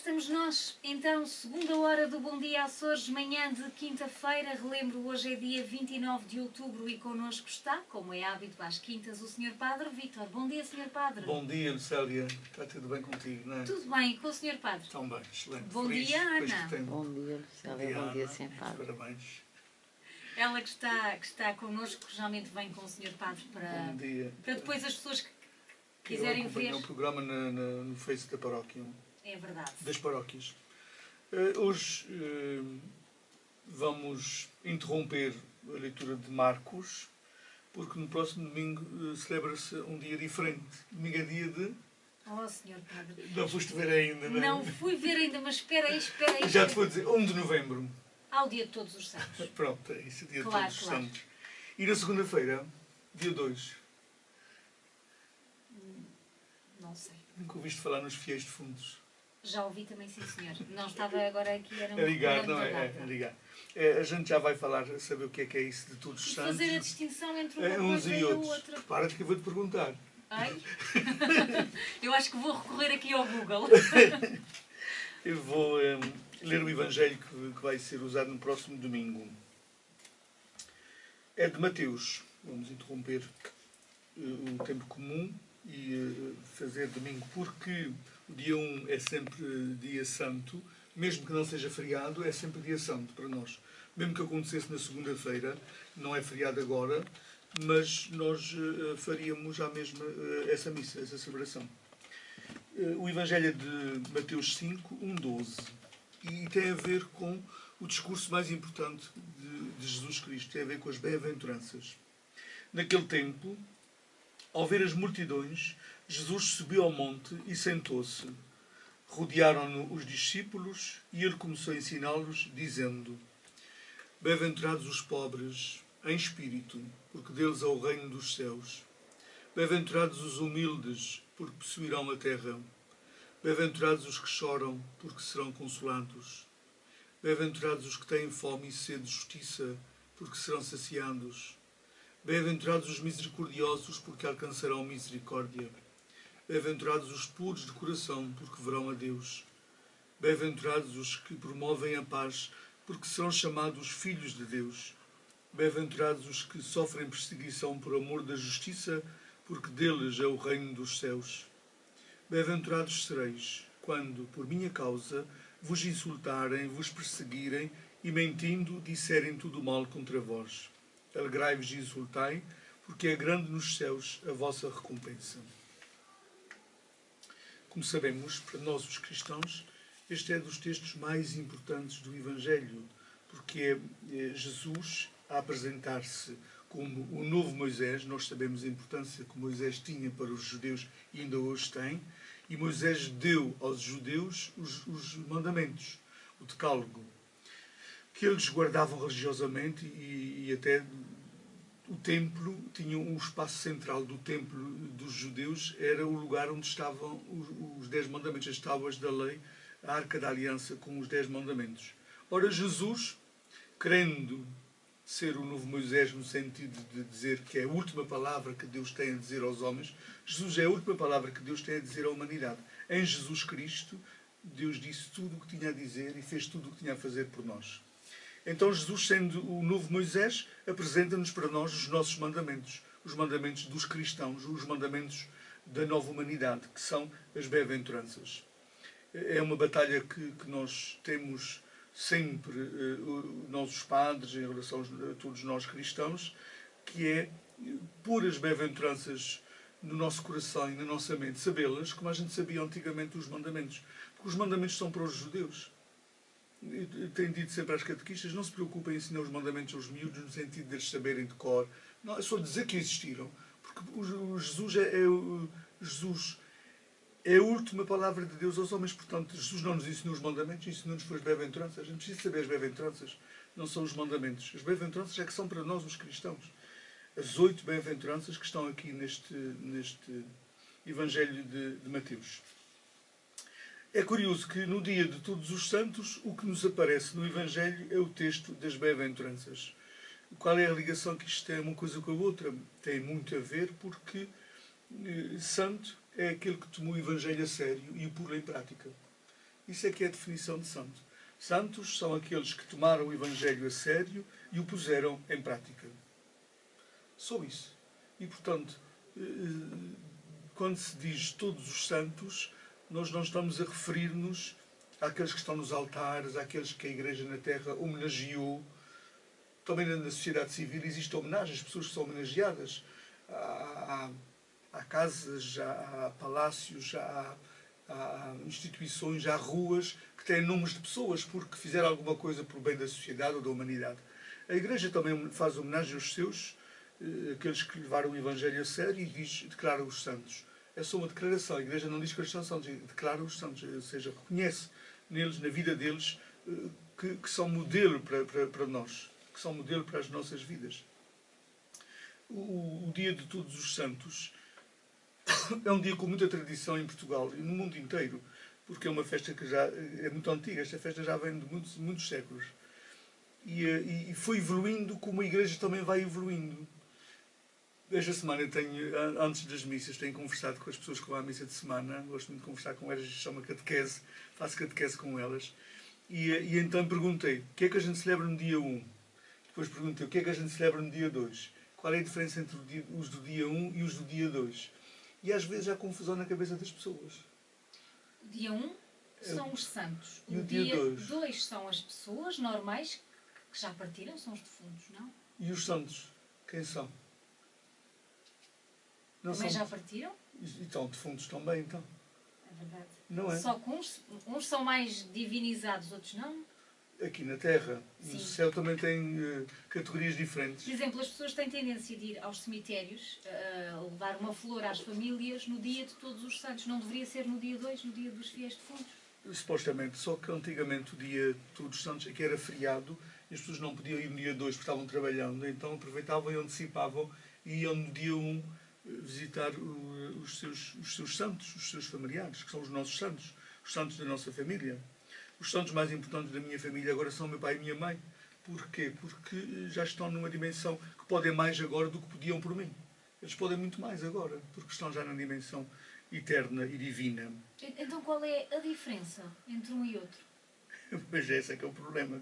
estamos nós, então, segunda hora do Bom Dia Açores, manhã de quinta-feira. Relembro, hoje é dia 29 de outubro e connosco está, como é hábito às quintas, o Sr. Padre Vítor. Bom dia, Sr. Padre. Bom dia, Lucélia. Está tudo bem contigo, não é? Tudo bem, e com o Sr. Padre? Tão bem, excelente. Bom dia, Ana. Bom dia, Lucélia. Bom dia, Sr. Padre. Parabéns. Ela que está connosco, geralmente vem com o Sr. Padre para depois as pessoas que quiserem ver. Eu acompanhei o programa no Face da paróquia. É verdade. Das paróquias. Hoje vamos interromper a leitura de Marcos, porque no próximo domingo celebra-se um dia diferente. Domingo é dia de... Oh, Sr. Padre. Não foste ver ainda, não é? Não fui ver ainda, mas espera aí. Já te vou dizer, 1 de novembro. Ao dia de Todos os Santos. Pronto, é isso, dia de Claro, Todos os claro. Santos. E na segunda-feira, dia 2. Não sei. Nunca ouviste falar nos fiéis defuntos? Já ouvi também, sim, senhor. Não estava agora aqui, era um É ligar, recordando não é? da data. É ligar. A gente já vai falar, saber o que é isso de Todos os E Santos. fazer a distinção entre uma Uns coisa e e a outros. outra. Prepara-te que eu vou-te perguntar. Ai? Eu acho que vou recorrer aqui ao Google. Eu vou ler o Evangelho que vai ser usado no próximo domingo. É de Mateus. Vamos interromper o tempo comum e fazer domingo, porque o dia 1 é sempre dia santo, mesmo que não seja feriado, é sempre dia santo para nós. Mesmo que acontecesse na segunda-feira, não é feriado agora, mas nós faríamos já mesmo essa missa, essa celebração. O Evangelho é de Mateus 5, 1-12, e tem a ver com o discurso mais importante de Jesus Cristo, tem a ver com as bem-aventuranças. Naquele tempo, ao ver as multidões, Jesus subiu ao monte e sentou-se. Rodearam-no os discípulos e ele começou a ensiná-los, dizendo: Bem-aventurados os pobres em espírito, porque deles é o reino dos céus. Bem-aventurados os humildes, porque possuirão a terra. Bem-aventurados os que choram, porque serão consolados. Bem-aventurados os que têm fome e sede de justiça, porque serão saciados. Bem-aventurados os misericordiosos, porque alcançarão misericórdia. Bem-aventurados os puros de coração, porque verão a Deus. Bem-aventurados os que promovem a paz, porque serão chamados filhos de Deus. Bem-aventurados os que sofrem perseguição por amor da justiça, porque deles é o reino dos céus. Bem-aventurados sereis, quando, por minha causa, vos insultarem, vos perseguirem e, mentindo, disserem tudo mal contra vós. Alegrai-vos e exultai, porque é grande nos céus a vossa recompensa. Como sabemos, para nós os cristãos, este é dos textos mais importantes do Evangelho, porque é Jesus a apresentar-se como o novo Moisés. Nós sabemos a importância que Moisés tinha para os judeus e ainda hoje tem, e Moisés deu aos judeus os mandamentos, o decálogo, que eles guardavam religiosamente e até o templo, tinha um espaço central do templo dos judeus, era o lugar onde estavam os 10 mandamentos, as tábuas da lei, a Arca da Aliança com os 10 mandamentos. Ora, Jesus, querendo ser o novo Moisés no sentido de dizer que é a última palavra que Deus tem a dizer aos homens, Jesus é a última palavra que Deus tem a dizer à humanidade. Em Jesus Cristo, Deus disse tudo o que tinha a dizer e fez tudo o que tinha a fazer por nós. Então Jesus, sendo o novo Moisés, apresenta-nos para nós os nossos mandamentos, os mandamentos dos cristãos, os mandamentos da nova humanidade, que são as bem-aventuranças. É uma batalha que nós temos sempre, nós os padres, em relação a todos nós cristãos, que é pôr as bem-aventuranças no nosso coração e na nossa mente, sabê-las como a gente sabia antigamente os mandamentos. Porque os mandamentos são para os judeus. Eu tenho dito sempre às catequistas, não se preocupem em ensinar os mandamentos aos miúdos no sentido de eles saberem de cor. Não, é só dizer que existiram. Porque Jesus é a última palavra de Deus aos homens. Portanto, Jesus não nos ensinou os mandamentos, ensinou-nos as bem-aventuranças. A gente precisa saber as bem-aventuranças, não são os mandamentos. As bem-aventuranças é que são para nós, os cristãos. As 8 bem-aventuranças que estão aqui neste Evangelho de Mateus. É curioso que no dia de Todos os Santos, o que nos aparece no Evangelho é o texto das bem-aventuranças. Qual é a ligação que isto tem uma coisa com a outra? Tem muito a ver porque santo é aquele que tomou o Evangelho a sério e o pôs em prática. Isso é que é a definição de santo. Santos são aqueles que tomaram o Evangelho a sério e o puseram em prática. Só isso. E, portanto, quando se diz todos os santos, nós não estamos a referir-nos àqueles que estão nos altares, àqueles que a Igreja na Terra homenageou. Também na sociedade civil existem homenagens, pessoas que são homenageadas. Há casas, há palácios, há instituições, há ruas que têm nomes de pessoas porque fizeram alguma coisa por bem da sociedade ou da humanidade. A Igreja também faz homenagem aos seus, aqueles que levaram o Evangelho a sério, e declara os santos. É só uma declaração. A Igreja não diz que eles são santos, declara os santos, ou seja, reconhece neles, na vida deles, que são modelo para nós, que são modelo para as nossas vidas. O Dia de Todos os Santos é um dia com muita tradição em Portugal e no mundo inteiro, porque é uma festa que já é muito antiga. Esta festa já vem de muitos séculos. E foi evoluindo como a Igreja também vai evoluindo. Esta semana, antes das missas, tenho conversado com as pessoas que vão à missa de semana. Gosto muito de conversar com elas, chama catequese, faço catequese com elas. E então perguntei, o que é que a gente celebra no dia 1? Depois perguntei, o que é que a gente celebra no dia 2? Qual é a diferença entre os do dia 1 e os do dia 2? E às vezes há confusão na cabeça das pessoas. O dia 1 são os santos. E o dia 2 são as pessoas normais que já partiram, são os defuntos, não? E os santos? Quem são? Não também são... já partiram? E estão defuntos também, então. É verdade. Não é? Só que uns são mais divinizados, outros não? Aqui na Terra. Sim. No céu também tem categorias diferentes. Por exemplo, as pessoas têm tendência de ir aos cemitérios a levar uma flor às famílias no dia de Todos os Santos. Não deveria ser no dia 2, no dia dos fiéis defuntos? Supostamente, só que antigamente o dia de Todos os Santos aqui era feriado e as pessoas não podiam ir no dia 2 porque estavam trabalhando, então aproveitavam e antecipavam e iam no dia 1 visitar os seus santos, os seus familiares, que são os nossos santos, os santos da nossa família. Os santos mais importantes da minha família agora são meu pai e minha mãe. Porquê? Porque já estão numa dimensão que podem mais agora do que podiam por mim. Eles podem muito mais agora, porque estão já na dimensão eterna e divina. Então qual é a diferença entre um e outro? Mas esse é que é o problema.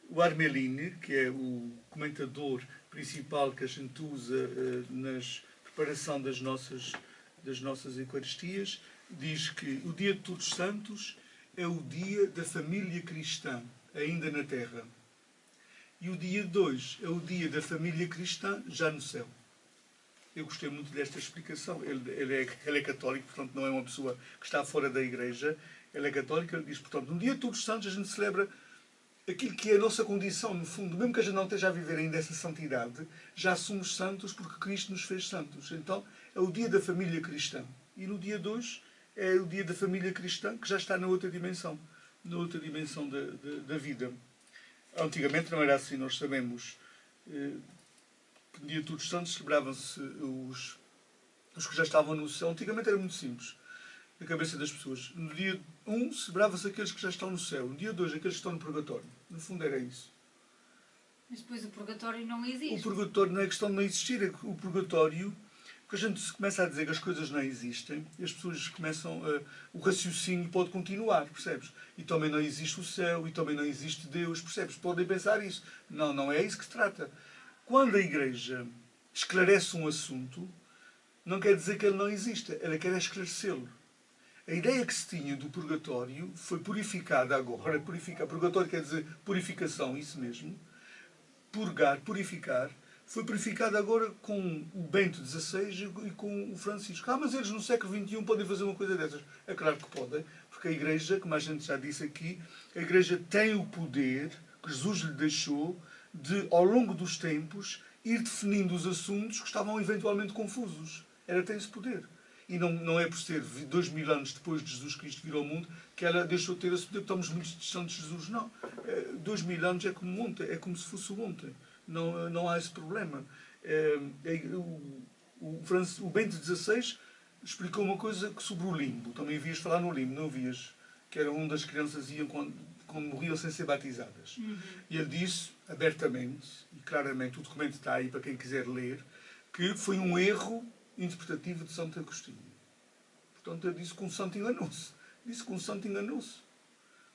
O Armeline, que é o comentador principal que a gente usa na preparação das nossas Eucaristias, diz que o dia de Todos os Santos é o dia da família cristã, ainda na Terra. E o dia 2 é o dia da família cristã, já no céu. Eu gostei muito desta explicação. Ele é católico, portanto não é uma pessoa que está fora da Igreja. Ele é católico, ele diz, portanto, no dia de Todos os Santos a gente celebra aquilo que é a nossa condição, no fundo. Mesmo que a gente não esteja a viver ainda essa santidade, já somos santos porque Cristo nos fez santos. Então é o dia da família cristã. E no dia 2 é o dia da família cristã, que já está na outra dimensão da vida. Antigamente não era assim, nós sabemos. No dia de Todos os Santos celebravam-se os que já estavam no céu. Antigamente era muito simples, na cabeça das pessoas. No dia 1 celebrava-se aqueles que já estão no céu. No dia 2 aqueles que estão no purgatório. No fundo era isso. Mas depois o purgatório não existe. O purgatório não é questão de não existir. É que o purgatório, porque a gente começa a dizer que as coisas não existem, e as pessoas começam o raciocínio pode continuar, percebes? E também não existe o céu, e também não existe Deus, percebes? Podem pensar isso. Não, não é isso que se trata. Quando a Igreja esclarece um assunto, não quer dizer que ele não exista, ela quer esclarecê-lo. A ideia que se tinha do purgatório foi purificada agora. Purgatório quer dizer purificação, isso mesmo. Purgar, purificar. Foi purificada agora com o Bento XVI e com o Francisco. Mas eles no século XXI podem fazer uma coisa dessas. É claro que podem, porque a Igreja, como a gente já disse aqui, a Igreja tem o poder que Jesus lhe deixou de, ao longo dos tempos, ir definindo os assuntos que estavam eventualmente confusos. Ela tem esse poder. E não é por ser 2000 anos depois de Jesus Cristo vir ao mundo que ela deixou de ter esse poder, porque estamos muito distantes de Jesus. Não. 2000 anos é como ontem, é como se fosse ontem. Não há esse problema. O Bento XVI explicou uma coisa sobre o limbo. Também havias falar no limbo, não havias? Que era onde as crianças iam quando morriam sem ser batizadas. Uhum. E ele disse abertamente e claramente, o documento está aí para quem quiser ler, que foi um erro interpretativo de Santo Agostinho. Portanto, ele disse que um santo enganou-se. Disse que um santo enganou-se.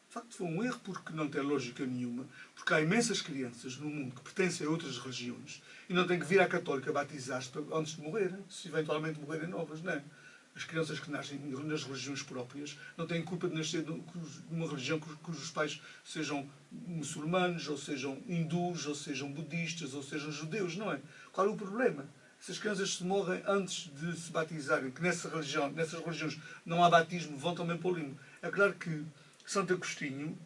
De facto, foi um erro porque não tem lógica nenhuma. Porque há imensas crianças no mundo que pertencem a outras religiões e não têm que vir à católica batizar-se antes de morrerem, se eventualmente morrerem novas, não é? As crianças que nascem nas religiões próprias não têm culpa de nascer numa religião cujos pais sejam muçulmanos, ou sejam hindus, ou sejam budistas, ou sejam judeus, não é? Qual é o problema? Se as crianças se morrem antes de se batizarem, que nessas religiões não há batismo, vão também para o limbo. É claro que Santo Agostinho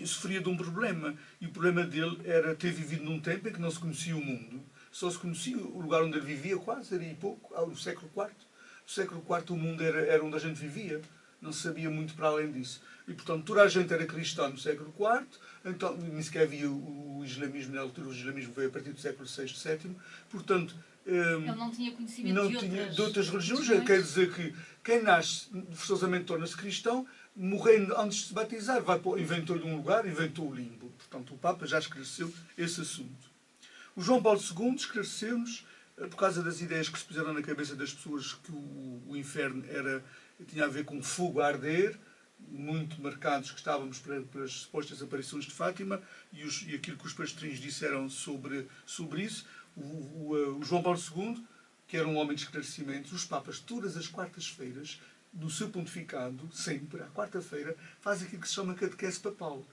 sofria de um problema. E o problema dele era ter vivido num tempo em que não se conhecia o mundo. Só se conhecia o lugar onde ele vivia, quase, era e pouco, no século IV. No século IV o mundo era onde a gente vivia. Não se sabia muito para além disso. E, portanto, toda a gente era cristã no século IV. Então, nem sequer havia o islamismo na altura. O islamismo veio a partir do século VI, VII. Portanto, ele não tinha conhecimento de outras religiões. Quer dizer que quem nasce forçosamente torna-se cristão, morrendo antes de se batizar, inventou-lhe um lugar, inventou o limbo. Portanto, o Papa já esclareceu esse assunto. O João Paulo II esclareceu-nos, por causa das ideias que se puseram na cabeça das pessoas, que o inferno tinha a ver com fogo a arder, muito marcados que estávamos pelas supostas aparições de Fátima e aquilo que os pastorinhos disseram sobre isso. O João Paulo II, que era um homem de esclarecimentos, os papas, todas as quartas-feiras, no seu pontificado, sempre, à quarta-feira, faz aquilo que se chama catequese papal.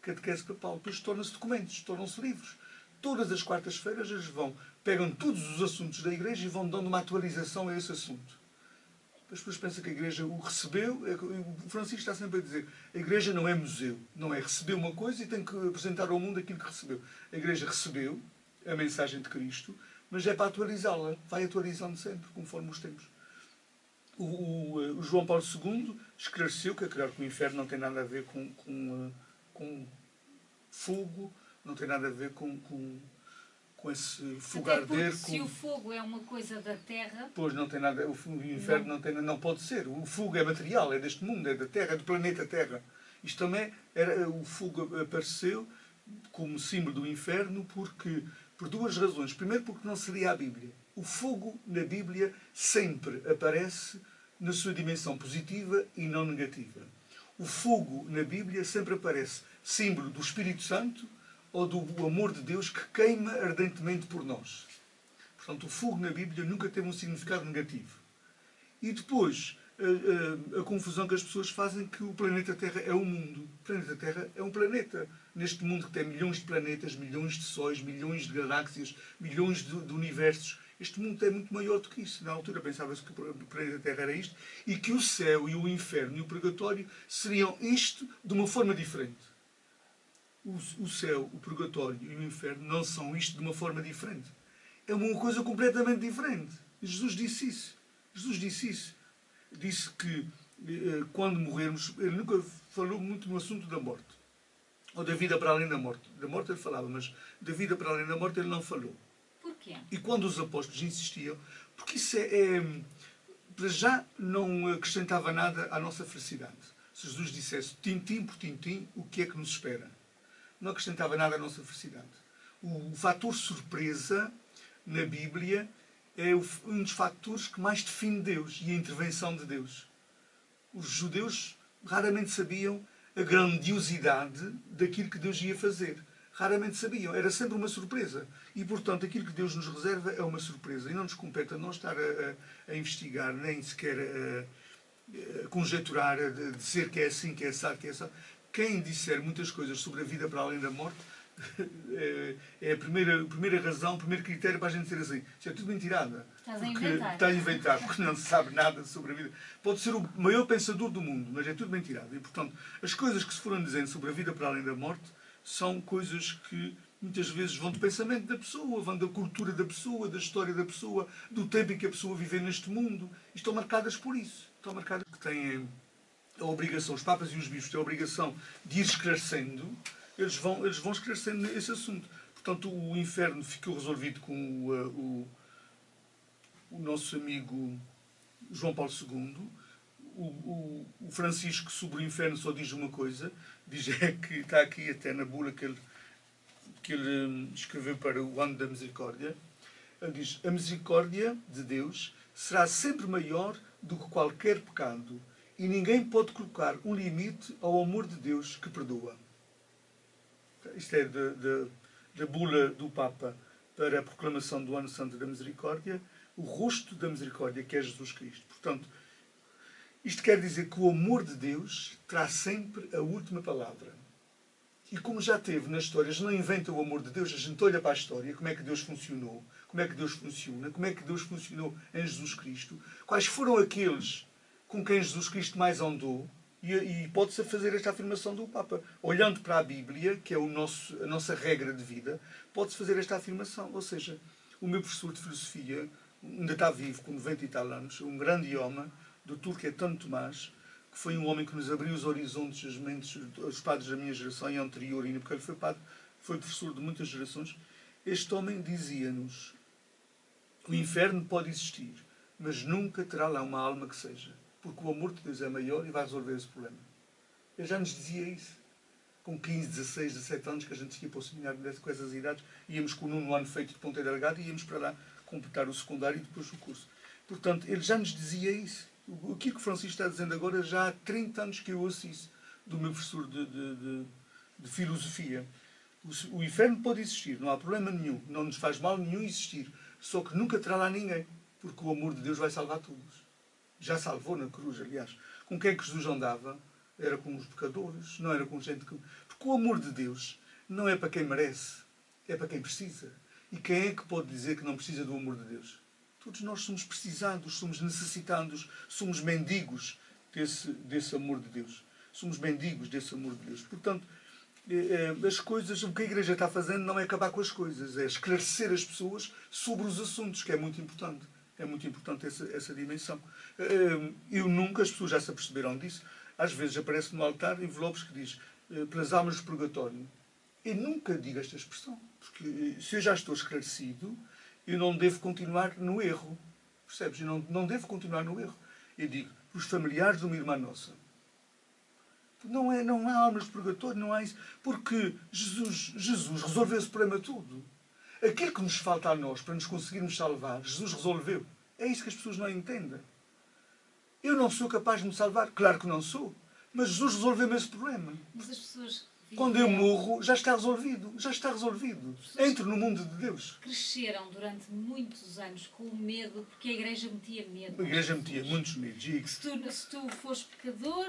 Catequese papal. Depois tornam-se documentos, tornam-se livros. Todas as quartas-feiras eles pegam todos os assuntos da Igreja e vão dando uma atualização a esse assunto. As pessoas pensam que a Igreja o recebeu. O Francisco está sempre a dizer, a Igreja não é museu. Não é receber uma coisa e tem que apresentar ao mundo aquilo que recebeu. A Igreja recebeu a mensagem de Cristo, mas é para atualizá-la. Vai atualizando sempre, conforme os tempos. O João Paulo II esclareceu que, é claro, que o inferno não tem nada a ver com fogo, não tem nada a ver com esse fogo a arder. Se o fogo é uma coisa da terra... Pois não tem nada, o inferno não pode ser. O fogo é material, é deste mundo, é da Terra, é do planeta Terra. Isto também o fogo apareceu como símbolo do inferno por duas razões. Primeiro, porque não se lia a Bíblia. O fogo na Bíblia sempre aparece na sua dimensão positiva e não negativa. O fogo na Bíblia sempre aparece símbolo do Espírito Santo ou do amor de Deus que queima ardentemente por nós. Portanto, o fogo na Bíblia nunca teve um significado negativo. E depois, a confusão que as pessoas fazem que o planeta Terra é o mundo. O planeta Terra é um planeta. Neste mundo que tem milhões de planetas, milhões de sóis, milhões de galáxias, milhões de universos, este mundo é muito maior do que isso. Na altura pensava-se que o planeta Terra era isto e que o céu e o inferno e o purgatório seriam isto de uma forma diferente. O céu, o purgatório e o inferno não são isto de uma forma diferente. É uma coisa completamente diferente. Jesus disse isso. Jesus disse isso. Disse que quando morrermos, ele nunca falou muito no assunto da morte. Ou da vida para além da morte. Da morte ele falava, mas da vida para além da morte ele não falou. Porquê? E quando os apóstolos insistiam, porque isso para já não acrescentava nada à nossa felicidade. Se Jesus dissesse tintim por tintim, o que é que nos espera? Não acrescentava nada à nossa felicidade. O fator surpresa na Bíblia é um dos fatores que mais define Deus e a intervenção de Deus. Os judeus raramente sabiam a grandiosidade daquilo que Deus ia fazer. Raramente sabiam. Era sempre uma surpresa. E, portanto, aquilo que Deus nos reserva é uma surpresa. E não nos compete a nós estar a investigar, nem sequer a conjecturar, a dizer que é assim, que é assado, que é assado. Quem disser muitas coisas sobre a vida para além da morte é a primeira razão, o primeiro critério para a gente dizer assim. Isso é tudo mentirada. Estás a inventar. Está a inventar, porque não se sabe nada sobre a vida. Pode ser o maior pensador do mundo, mas é tudo mentirada. E, portanto, as coisas que se foram dizendo sobre a vida para além da morte são coisas que muitas vezes vão do pensamento da pessoa, vão da cultura da pessoa, da história da pessoa, do tempo em que a pessoa vive neste mundo. E estão marcadas por isso. Estão marcadas que têm a obrigação, os papas e os bispos têm a obrigação de ir esclarecendo, eles vão esclarecendo esse assunto. Portanto, o inferno ficou resolvido com o nosso amigo João Paulo II. O Francisco sobre o inferno só diz uma coisa, diz que está aqui até na bula que ele escreveu para o ano da misericórdia. Ele diz: a misericórdia de Deus será sempre maior do que qualquer pecado E ninguém pode colocar um limite ao amor de Deus que perdoa. Isto é da bula do Papa para a proclamação do Ano Santo da Misericórdia, o rosto da misericórdia, que é Jesus Cristo. Portanto, isto quer dizer que o amor de Deus terá sempre a última palavra. E como já teve na história, a gente não inventa o amor de Deus, a gente olha para a história, como é que Deus funcionou, como é que Deus funciona, como é que Deus funcionou em Jesus Cristo, quais foram aqueles com quem Jesus Cristo mais andou, e pode-se fazer esta afirmação do Papa. Olhando para a Bíblia, que é a nossa regra de vida, pode-se fazer esta afirmação. Ou seja, o meu professor de filosofia, ainda está vivo, com 90 e tal anos, um grande homem, doutor Caetano Tomás, que foi um homem que nos abriu os horizontes, as mentes, os padres da minha geração e anterior, ainda porque ele foi padre, foi professor de muitas gerações. Este homem dizia-nos: o inferno pode existir, mas nunca terá lá uma alma que seja, porque o amor de Deus é maior e vai resolver esse problema. Ele já nos dizia isso. Com 15, 16, 17 anos, que a gente ia para o seminário com essas idades, íamos com o nono ano feito de Ponteira Delgado e íamos para lá completar o secundário e depois o curso. Portanto, ele já nos dizia isso. O que o Francisco está dizendo agora, já há 30 anos que eu ouço isso do meu professor de filosofia. O inferno pode existir, não há problema nenhum, não nos faz mal nenhum existir, só que nunca terá lá ninguém, porque o amor de Deus vai salvar todos. Já salvou na cruz, aliás. Com quem é que Jesus andava? Era com os pecadores, não era com gente que... Porque o amor de Deus não é para quem merece, é para quem precisa. E quem é que pode dizer que não precisa do amor de Deus? Todos nós somos precisados, somos necessitados, somos mendigos desse amor de Deus. Somos mendigos desse amor de Deus. Portanto, as coisas, o que a Igreja está fazendo não é acabar com as coisas, é esclarecer as pessoas sobre os assuntos, que é muito importante. É muito importante essa dimensão. Eu nunca, as pessoas já se aperceberam disso, às vezes aparece no altar envelopes que diz pelas almas do purgatório. Eu nunca digo esta expressão, porque se eu já estou esclarecido, eu não devo continuar no erro. Percebes? Eu não devo continuar no erro. Eu digo, os familiares de uma irmã nossa. Não há almas de purgatório, não há isso. Porque Jesus resolveu esse problema tudo. Aquilo que nos falta a nós para nos conseguirmos salvar, Jesus resolveu. É isso que as pessoas não entendem. Eu não sou capaz de me salvar. Claro que não sou. Mas Jesus resolveu-me esse problema. Mas as pessoas... Quando eu morro, já está resolvido. Já está resolvido. Entro no mundo de Deus. Cresceram durante muitos anos com o medo, porque a Igreja metia medo. A Igreja metia muitos medos. Se tu fores pecador,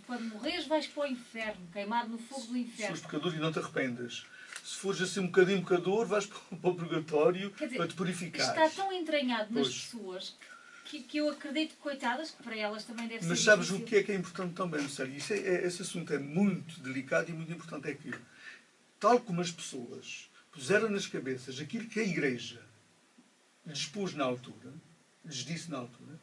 quando morreres, vais para o inferno, queimado no fogo do inferno. Se fores pecador e não te arrependas. Se fores assim um bocadinho pecador, vais para o purgatório para te purificar. Está tão entranhado nas pessoas que eu acredito, coitadas, que para elas também deve ser Mas sabes difícil. o que é importante também, sério? Esse assunto é muito delicado e muito importante. É que, tal como as pessoas puseram nas cabeças aquilo que a Igreja lhes pôs na altura, lhes disse na altura,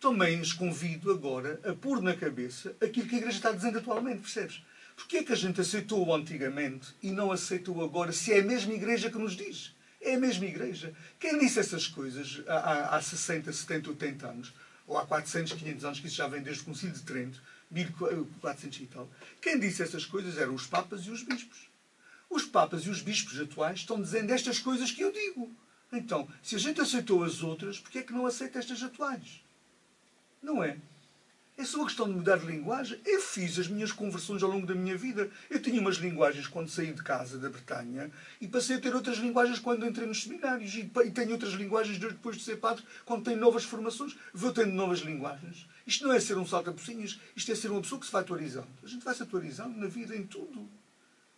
também os convido agora a pôr na cabeça aquilo que a Igreja está dizendo atualmente, percebes? Porquê é que a gente aceitou antigamente e não aceitou agora, se é a mesma Igreja que nos diz? É a mesma Igreja. Quem disse essas coisas há 60, 70, 80 anos, ou há 400, 500 anos, que isso já vem desde o Concílio de Trento, 1400 e tal, quem disse essas coisas eram os Papas e os Bispos. Os Papas e os Bispos atuais estão dizendo estas coisas que eu digo. Então, se a gente aceitou as outras, porquê é que não aceita estas atuais? Não é? É só uma questão de mudar de linguagem. Eu fiz as minhas conversões ao longo da minha vida. Eu tinha umas linguagens quando saí de casa, da Bretanha, e passei a ter outras linguagens quando entrei nos seminários. E tenho outras linguagens depois de ser padre, quando tenho novas formações. Vou tendo novas linguagens. Isto não é ser um salta-pocinhas, isto é ser uma pessoa que se vai atualizando. A gente vai se atualizando na vida, em tudo.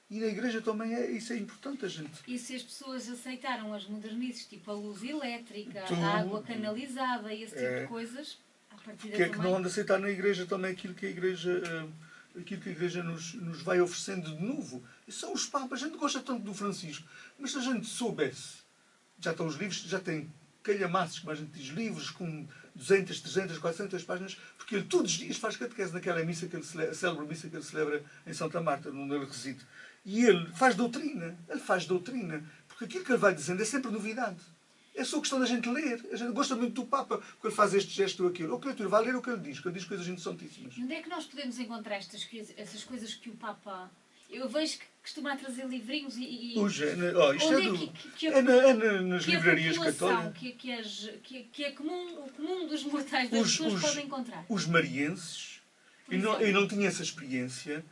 E na Igreja também isso é importante, a gente. E se as pessoas aceitaram as modernices, tipo a luz elétrica, Tudo. a água canalizada e esse tipo de coisas, a partir Porque é que não anda a aceitar na Igreja também aquilo que a Igreja nos vai oferecendo de novo? E são os Papas. A gente gosta tanto do Francisco, mas se a gente soubesse, já estão os livros, já tem calhamaços, como a gente diz, livros com 200, 300, 400 páginas, porque ele todos os dias faz catequese naquela missa que ele celebra, missa que ele celebra em Santa Marta, onde ele reside. E ele faz doutrina, porque aquilo que ele vai dizendo é sempre novidade. É só questão da gente ler. A gente gosta muito do Papa, porque ele faz este gesto ou aquilo. O criatura vai ler o que ele diz coisas interessantíssimas. E onde é que nós podemos encontrar essas coisas que o Papa... Eu vejo que costuma trazer livrinhos e Isto onde nas livrarias católicas. Que é comum, o comum dos mortais das pessoas podem encontrar. Os marienses, eu não tinha essa experiência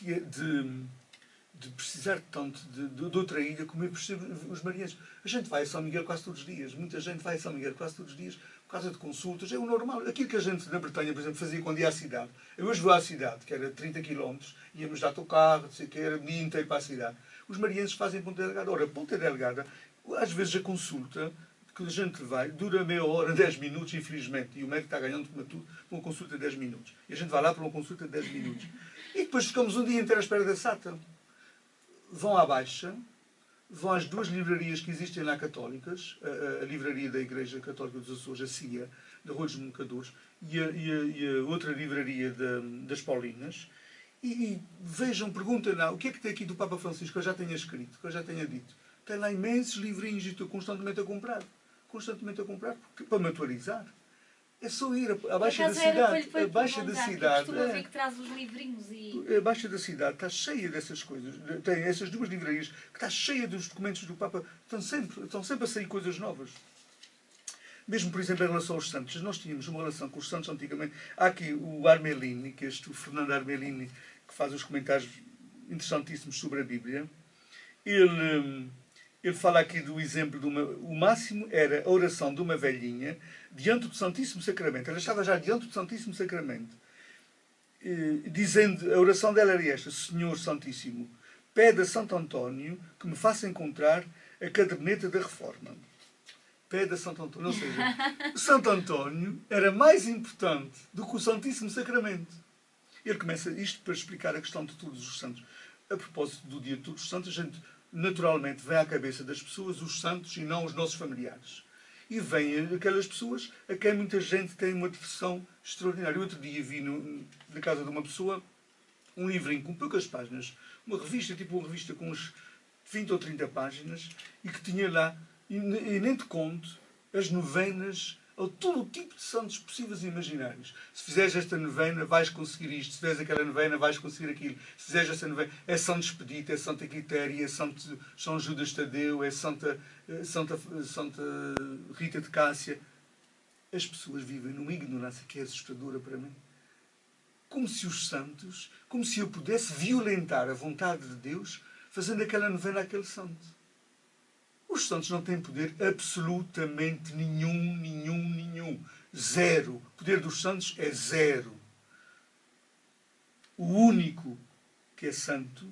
de precisar tanto de outra ilha como eu percebo os marienses. A gente vai a São Miguel quase todos os dias. Muita gente vai a São Miguel quase todos os dias por causa de consultas. É o normal. Aquilo que a gente na Bretanha, por exemplo, fazia quando ia à cidade. Eu hoje vou à cidade, que era 30 km, íamos dar o carro, não sei o que, era o dia inteiro para a cidade. Os marienses fazem Ponta Delgada. Ora, Ponta Delgada, às vezes a consulta que a gente vai dura meia hora, 10 minutos, infelizmente. E o médico está ganhando tudo por uma consulta de 10 minutos. E a gente vai lá para uma consulta de 10 minutos. E depois ficamos um dia inteiro à espera da SATA. Vão à Baixa, vão às duas livrarias que existem lá católicas, a livraria da Igreja Católica dos Açores, a CIA, da Rua dos Mocadores, e a outra livraria das Paulinas, e vejam, perguntem lá, o que é que tem aqui do Papa Francisco que eu já tenha escrito, que eu já tenha dito. Tem lá imensos livrinhos e estou constantemente a comprar, para me atualizar. É só ir à Baixa da Cidade. A Baixa da Cidade. Ver que traz os livrinhos A Baixa da Cidade está cheia dessas coisas. Tem essas duas livrarias que está cheia dos documentos do Papa. Estão sempre a sair coisas novas. Mesmo, por exemplo, em relação aos santos. Nós tínhamos uma relação com os santos antigamente. Há aqui o Armelini, o Fernando Armelini, que faz os comentários interessantíssimos sobre a Bíblia. Ele fala aqui do exemplo o máximo era a oração de uma velhinha diante do Santíssimo Sacramento. Ela estava já diante do Santíssimo Sacramento. Dizendo, a oração dela era esta: Senhor Santíssimo, pede a Santo António que me faça encontrar a caderneta da Reforma. Pede a Santo António. Ou seja, Santo António era mais importante do que o Santíssimo Sacramento. Ele começa isto para explicar a questão de todos os santos. A propósito do dia de todos os santos, a gente naturalmente vem à cabeça das pessoas os santos e não os nossos familiares. E vêm aquelas pessoas a quem muita gente tem uma devoção extraordinária. Outro dia vi na casa de uma pessoa um livrinho com poucas páginas, uma revista, tipo uma revista com uns 20 ou 30 páginas, e que tinha lá, e nem te conto, as novenas a todo o tipo de santos possíveis e imaginários. Se fizeres esta novena, vais conseguir isto. Se fizeres aquela novena, vais conseguir aquilo. Se fizeres esta novena, é Santo Expedito, é Santa Quitéria, é São Judas Tadeu, é Santa Rita de Cássia. As pessoas vivem numa ignorância que é assustadora para mim. Como se os santos, como se eu pudesse violentar a vontade de Deus fazendo aquela novena àquele santo. Os santos não têm poder absolutamente nenhum. Zero. O poder dos santos é zero. O único que é santo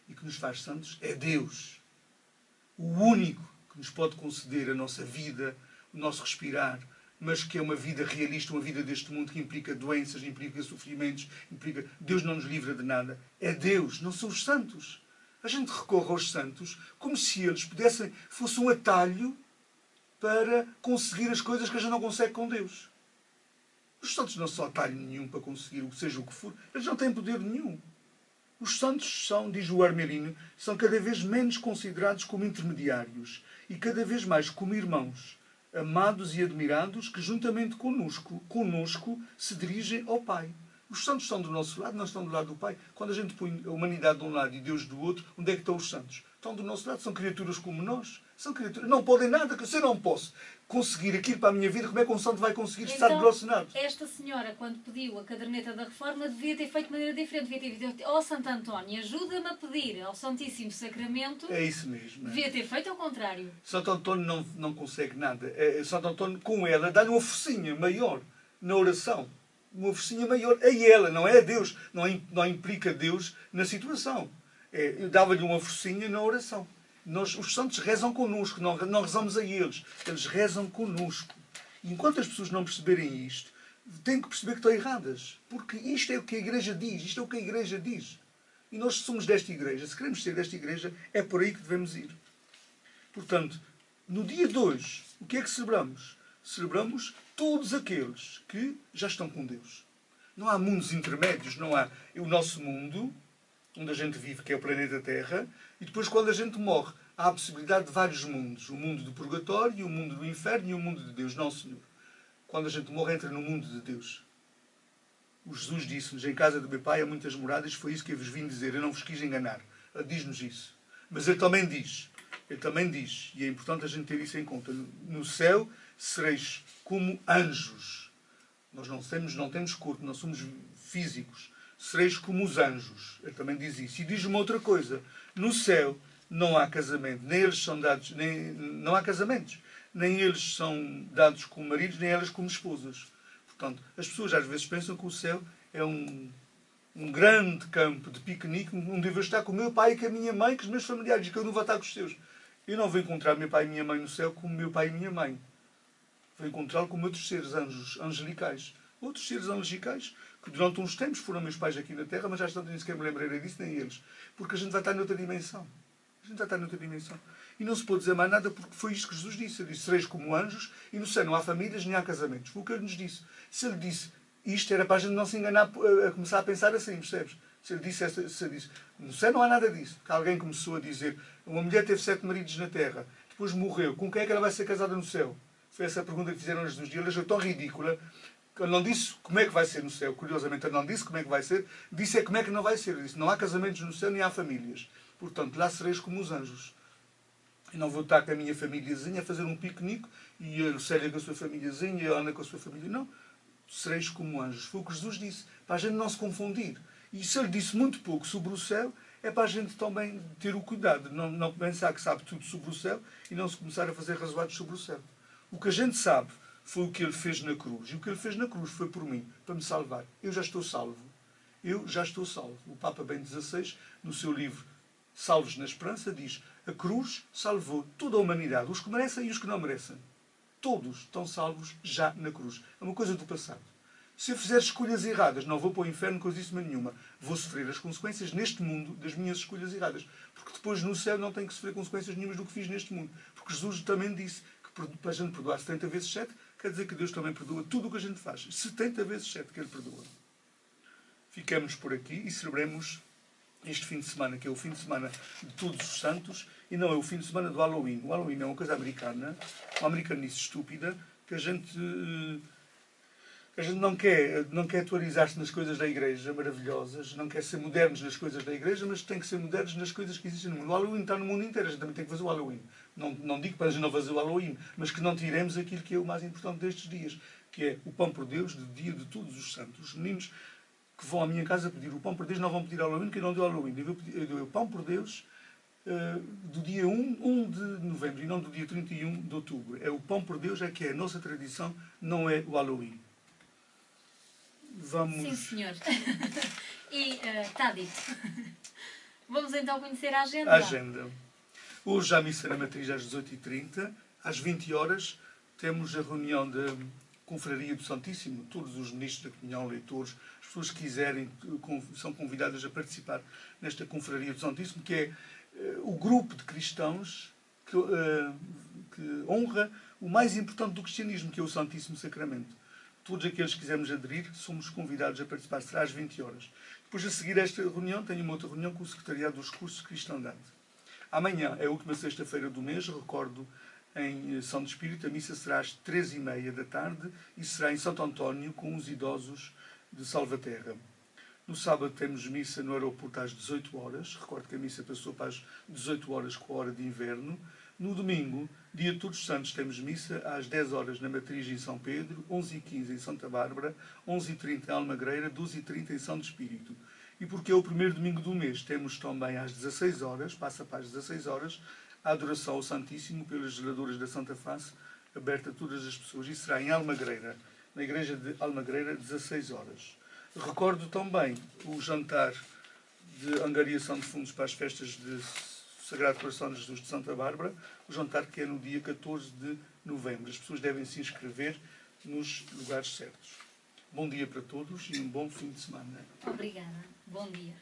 e que nos faz santos é Deus. O único que nos pode conceder a nossa vida, o nosso respirar, mas que é uma vida realista, uma vida deste mundo que implica doenças, implica sofrimentos, implica... Deus não nos livra de nada. É Deus, não são os santos. A gente recorre aos santos como se eles fosse um atalho para conseguir as coisas que a gente não consegue com Deus. Os santos não são atalho nenhum para conseguir seja o que for. Eles não têm poder nenhum. Os santos são, diz o Armelino, são cada vez menos considerados como intermediários e cada vez mais como irmãos, amados e admirados que juntamente conosco se dirigem ao Pai. Os santos estão do nosso lado, não estão do lado do Pai. Quando a gente põe a humanidade de um lado e Deus do outro, onde é que estão os santos? Estão do nosso lado, são criaturas como nós. São criaturas. Não podem nada, que se eu não posso conseguir aquilo para a minha vida, como é que um santo vai conseguir estar relacionado? Esta senhora, quando pediu a caderneta da Reforma, devia ter feito de maneira diferente. Devia ter dito: ó Santo António, ajuda-me a pedir ao Santíssimo Sacramento. É isso mesmo. Devia ter feito ao contrário. Santo António não consegue nada. Santo António, com ela, dá-lhe uma forcinha maior na oração. Uma forcinha maior a ela, não é a Deus. Não implica Deus na situação. Dava-lhe uma forcinha na oração. Os santos rezam connosco, não rezamos a eles. Eles rezam connosco. E enquanto as pessoas não perceberem isto, têm que perceber que estão erradas. Porque isto é o que a Igreja diz. Isto é o que a Igreja diz. E nós somos desta Igreja. Se queremos ser desta Igreja, é por aí que devemos ir. Portanto, no dia de hoje, o que é que celebramos? Celebramos todos aqueles que já estão com Deus. Não há mundos intermédios, não há o nosso mundo, onde a gente vive, que é o planeta Terra, e depois, quando a gente morre, há a possibilidade de vários mundos. O mundo do purgatório, o mundo do inferno e o mundo de Deus. Não, Senhor. Quando a gente morre, entra no mundo de Deus. O Jesus disse-nos, em casa do meu pai há muitas moradas, foi isso que eu vos vim dizer, eu não vos quis enganar. Ele diz-nos isso. Mas ele também diz, e é importante a gente ter isso em conta, no céu sereis como anjos. Nós não temos corpo, não somos físicos. Sereis como os anjos. Ele também diz isso. E diz uma outra coisa. No céu não há casamento. Nem eles são dados, não há casamentos. Nem eles são dados como maridos, nem elas como esposas. Portanto, as pessoas às vezes pensam que o céu é um grande campo de piquenique onde eu vou estar com o meu pai e com a minha mãe, com os meus familiares, e que eu não vou estar com os seus. Eu não vou encontrar meu pai e minha mãe no céu como meu pai e minha mãe. Vou encontrá-lo como outros seres angelicais. Outros seres angelicais que durante uns tempos foram meus pais aqui na Terra, mas já estão nem sequer me lembrarei disso, nem eles. Porque a gente vai estar noutra dimensão. A gente vai estar noutra dimensão. E não se pode dizer mais nada porque foi isto que Jesus disse. Ele disse, sereis como anjos e no céu não há famílias nem há casamentos. Foi o que ele nos disse. Se ele disse isto, era para a gente não se enganar, a começar a pensar assim, percebes? Se ele disse, no céu não há nada disso. Que alguém começou a dizer, uma mulher teve 7 maridos na Terra, depois morreu, com quem é que ela vai ser casada no céu? Foi essa a pergunta que fizeram a Jesus. E ele achou tão ridícula que ele não disse como é que vai ser no céu. Curiosamente, ele não disse como é que vai ser, disse é como é que não vai ser. Ele disse, não há casamentos no céu, nem há famílias. Portanto, lá sereis como os anjos. Eu não vou estar com a minha famíliazinha a fazer um piquenique e a Célia com a sua famíliazinha e a Ana com a sua família. Não. Sereis como anjos. Foi o que Jesus disse. Para a gente não se confundir. E se ele disse muito pouco sobre o céu, é para a gente também ter o cuidado de não pensar que sabe tudo sobre o céu e não se começar a fazer razoados sobre o céu. O que a gente sabe foi o que ele fez na cruz. E o que ele fez na cruz foi por mim, para me salvar. Eu já estou salvo. Eu já estou salvo. O Papa Bento XVI, no seu livro Salvos na Esperança, diz: a cruz salvou toda a humanidade, os que merecem e os que não merecem. Todos estão salvos já na cruz. É uma coisa do passado. Se eu fizer escolhas erradas, não vou para o inferno coisíssima nenhuma. Vou sofrer as consequências neste mundo das minhas escolhas erradas. Porque depois no céu não tenho que sofrer consequências nenhumas do que fiz neste mundo. Porque Jesus também disse que para a gente perdoar 70 vezes 7, quer dizer que Deus também perdoa tudo o que a gente faz. 70 vezes 7 que Ele perdoa. Ficamos por aqui e celebremos este fim de semana, que é o fim de semana de Todos os Santos, e não é o fim de semana do Halloween. O Halloween é uma coisa americana, uma americanice estúpida, que a gente não quer atualizar-se nas coisas da Igreja maravilhosas, não quer ser modernos nas coisas da Igreja, mas tem que ser modernos nas coisas que existem no mundo. O Halloween está no mundo inteiro, a gente também tem que fazer o Halloween. Não digo para a gente não fazer o Halloween, mas que não tiremos aquilo que é o mais importante destes dias, que é o pão por Deus, do dia de Todos os Santos. Os meninos que vão à minha casa pedir o pão por Deus não vão pedir Halloween, que eu não dou Halloween. Eu dou o pão por Deus do dia 1 de novembro e não do dia 31 de outubro. É o pão por Deus, é que é a nossa tradição, não é o Halloween. Vamos... Sim, senhor. E está dito. Vamos então conhecer a agenda. A agenda. Hoje há missa na matriz às 18h30. Às 20 horas temos a reunião da Confraria do Santíssimo. Todos os ministros da comunhão, leitores, as pessoas que quiserem, são convidadas a participar nesta Confraria do Santíssimo, que é o grupo de cristãos que honra o mais importante do cristianismo, que é o Santíssimo Sacramento. Todos aqueles que quisermos aderir, somos convidados a participar. Será às 20 horas. Depois, a seguir esta reunião, tenho uma outra reunião com o Secretariado dos Cursos de Cristandade. Amanhã é a última sexta-feira do mês, recordo, em São Espírito. A missa será às 15h30 da tarde e será em Santo António, com os idosos de Salvaterra. No sábado temos missa no aeroporto às 18 horas. Recordo que a missa passou para as 18 horas com a hora de inverno. No domingo, dia de Todos os Santos, temos missa às 10 horas na Matriz em São Pedro, 11h15 em Santa Bárbara, 11h30 em Almagreira, 12h30 em São Espírito. E porque é o primeiro domingo do mês, temos também às 16 horas, passa para as 16 horas, a adoração ao Santíssimo pelas geradoras da Santa Face, aberta a todas as pessoas. E será em Almagreira, na igreja de Almagreira, 16 horas. Recordo também o jantar de angariação de fundos para as festas de Sagrado Coração de Jesus de Santa Bárbara, o jantar que é no dia 14 de novembro. As pessoas devem se inscrever nos lugares certos. Bom dia para todos e um bom fim de semana. Obrigada. Bom dia.